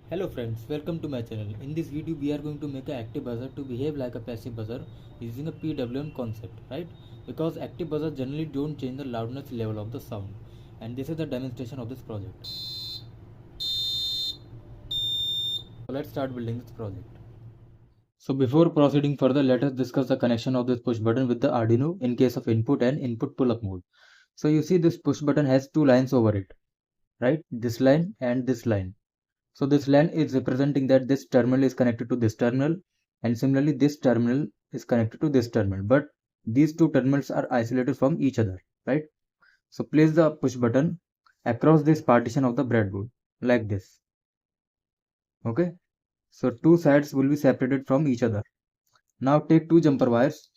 Hello friends, welcome to my channel. In this video we are going to make an active buzzer to behave like a passive buzzer using a PWM concept, right? Because active buzzers generally don't change the loudness level of the sound, and this is the demonstration of this project. So let's start building this project. So before proceeding further, let us discuss the connection of this push button with the Arduino in case of input and input pull-up mode. So you see this push button has two lines over it, right? This line and this line. So this line is representing that this terminal is connected to this terminal, and similarly this terminal is connected to this terminal, but these two terminals are isolated from each other, right? So place the push button across this partition of the breadboard like this. Okay, so two sides will be separated from each other. Now take two jumper wires,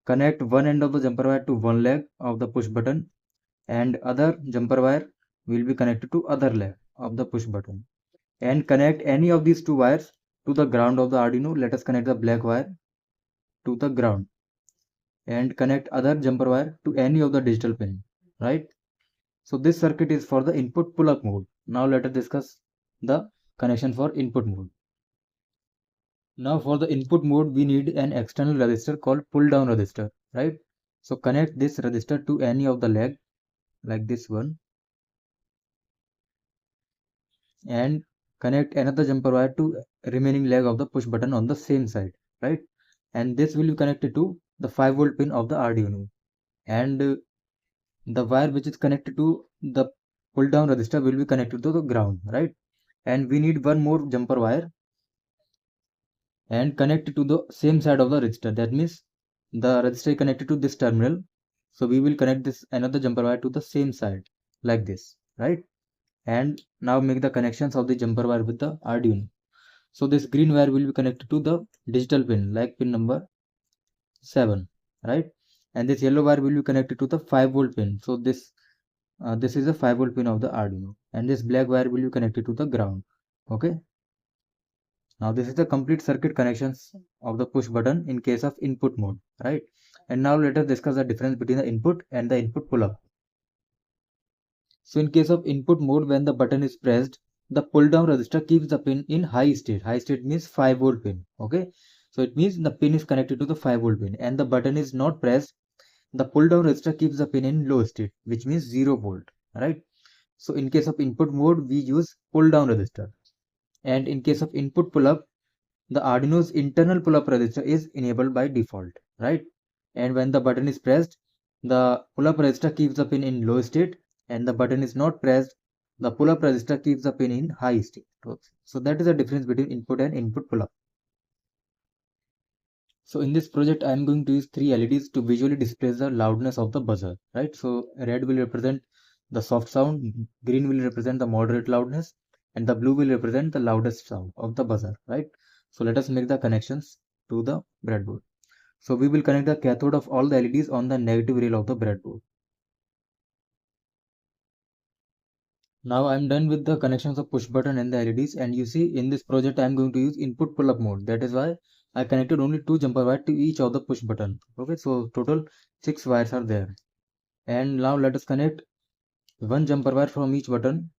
connect one end of the jumper wire to one leg of the push button, and other jumper wire will be connected to other leg of the push button, and connect any of these two wires to the ground of the Arduino. Let us connect the black wire to the ground and connect other jumper wire to any of the digital pin, right? So this circuit is for the input pull-up mode. Now let us discuss the connection for input mode. Now for the input mode we need an external resistor called pull down resistor, right? So connect this resistor to any of the leg like this one, and connect another jumper wire to remaining leg of the push button on the same side, right? And this will be connected to the 5-volt pin of the Arduino, and the wire which is connected to the pull down resistor will be connected to the ground, right? And we need one more jumper wire and connect it to the same side of the resistor. That means the resistor is connected to this terminal, so we will connect this another jumper wire to the same side like this, right? And now make the connections of the jumper wire with the Arduino. So this green wire will be connected to the digital pin like pin number 7, right? And this yellow wire will be connected to the 5-volt pin. So this is a 5-volt pin of the Arduino, and this black wire will be connected to the ground. Okay, now this is the complete circuit connections of the push button in case of input mode, right? And now let us discuss the difference between the input and the input pull up. So in case of input mode, when the button is pressed, the pull down resistor keeps the pin in high state. High state means 5-volt pin. Okay, so it means the pin is connected to the 5-volt pin, and the button is not pressed. The pull down resistor keeps the pin in low state, which means 0 volt, right? So in case of input mode, we use pull down resistor, and in case of input pull up, the Arduino's internal pull up resistor is enabled by default, right? And when the button is pressed, the pull up resistor keeps the pin in low state, and the button is not pressed, the pull up resistor keeps the pin in high state. So that is the difference between input and input pull up. So in this project, I am going to use 3 LEDs to visually display the loudness of the buzzer, right? So red will represent the soft sound, green will represent the moderate loudness, and the blue will represent the loudest sound of the buzzer, right? So let us make the connections to the breadboard. So we will connect the cathode of all the LEDs on the negative rail of the breadboard. Now I am done with the connections of push button and the LEDs, and you see in this project I am going to use input pull up mode. That is why I connected only 2 jumper wires to each of the push button. Okay, so total 6 wires are there. And now let us connect one jumper wire from each button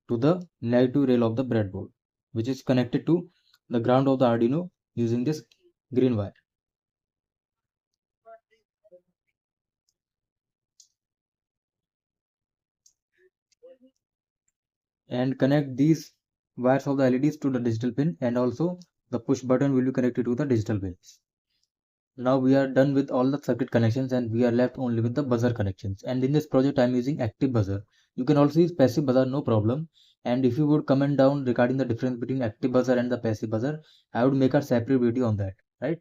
to the negative rail of the breadboard, which is connected to the ground of the Arduino using this green wire. And connect these wires of the LEDs to the digital pin, and also the push button will be connected to the digital pins. Now we are done with all the circuit connections, and we are left only with the buzzer connections. And in this project I am using active buzzer. You can also use passive buzzer, no problem. And if you would comment down regarding the difference between active buzzer and the passive buzzer, I would make a separate video on that, right?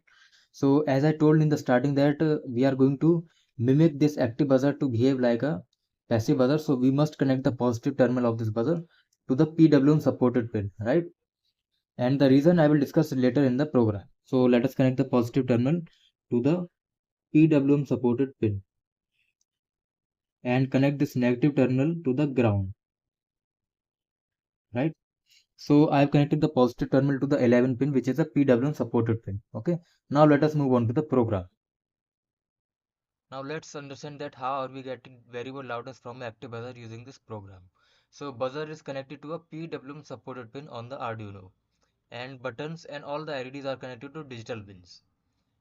So as I told in the starting that we are going to mimic this active buzzer to behave like a passive buzzer. So we must connect the positive terminal of this buzzer to the PWM supported pin, right? And the reason I will discuss later in the program. So let us connect the positive terminal to the PWM supported pin and connect this negative terminal to the ground, right? So I have connected the positive terminal to the 11 pin, which is a PWM supported pin. Okay, now let us move on to the program. Now let's understand that how are we getting variable loudness from active buzzer using this program. So buzzer is connected to a PWM supported pin on the Arduino, and buttons and all the LEDs are connected to digital pins.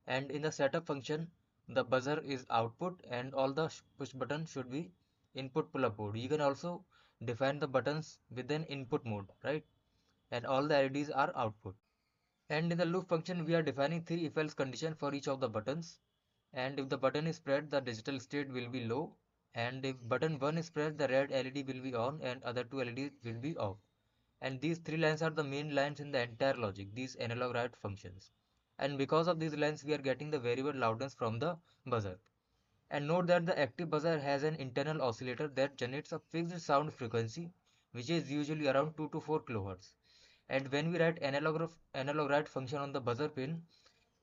And in the setup function, the buzzer is output and all the push button should be input pull-up mode. You can also define the buttons with an input mode, right? And all the LEDs are output. And in the loop function, we are defining three if else condition for each of the buttons. And if the button is pressed, the digital state will be low. And if button 1 is pressed, the red LED will be on and other two LEDs will be off. And these three lines are the main lines in the entire logic, these analogWrite functions. And because of these lines, we are getting the variable loudness from the buzzer. And note that the active buzzer has an internal oscillator that generates a fixed sound frequency, which is usually around 2 to 4 kHz. And when we write analogWrite function on the buzzer pin,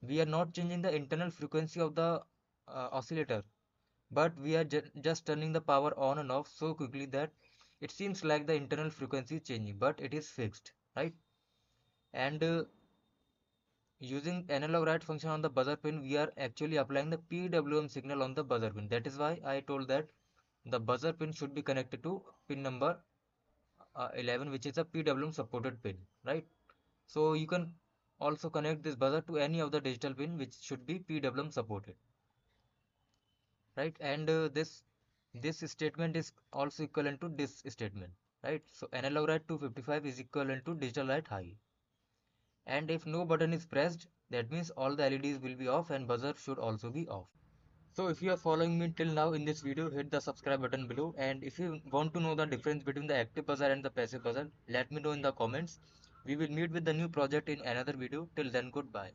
we are not changing the internal frequency of the oscillator, but we are just turning the power on and off so quickly that it seems like the internal frequency is changing, but it is fixed, right? And using analogWrite function on the buzzer pin, we are actually applying the PWM signal on the buzzer pin. That is why I told that the buzzer pin should be connected to pin number 11, which is a PWM supported pin, right? So you can also connect this buzzer to any of the digital pin which should be PWM supported, right? And this statement is also equivalent to this statement, right? So analogWrite 255 is equivalent to digital write high. And if no button is pressed, that means all the LEDs will be off and buzzer should also be off. So if you are following me till now in this video, hit the subscribe button below. And if you want to know the difference between the active buzzer and the passive buzzer, let me know in the comments. We will meet with the new project in another video. Till then, goodbye.